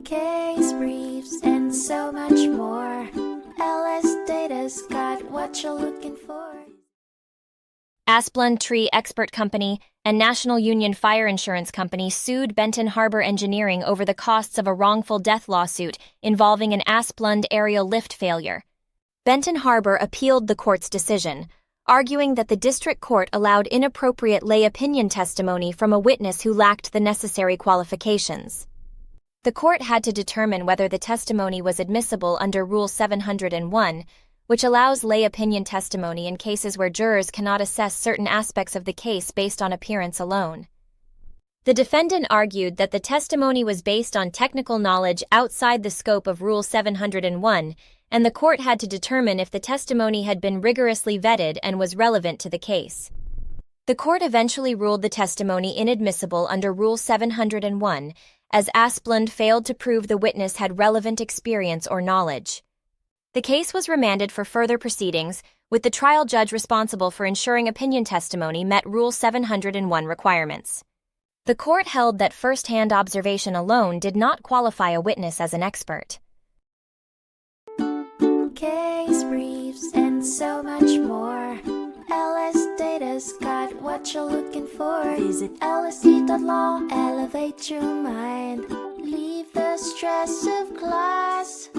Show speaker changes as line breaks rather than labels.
case briefs, and so much more. LSData's got what you're looking for.
Asplundh Tree Expert Co. and National Union Fire Insurance Company sued Benton Harbor Engineering over the costs of a wrongful death lawsuit involving an Asplundh aerial lift failure. Benton Harbor appealed the court's decision, arguing that the district court allowed inappropriate lay opinion testimony from a witness who lacked the necessary qualifications. The court had to determine whether the testimony was admissible under Rule 701, which allows lay opinion testimony in cases where jurors cannot assess certain aspects of the case based on appearance alone. The defendant argued that the testimony was based on technical knowledge outside the scope of Rule 701, and the court had to determine if the testimony had been rigorously vetted and was relevant to the case. The court eventually ruled the testimony inadmissible under Rule 701, as Asplundh failed to prove the witness had relevant experience or knowledge. The case was remanded for further proceedings, with the trial judge responsible for ensuring opinion testimony met Rule 701 requirements. The court held that first-hand observation alone did not qualify a witness as an expert.
Case briefs, and so much more. LSData's got what you're looking for. Visit lsd.law, elevate your mind. Leave the stress of class.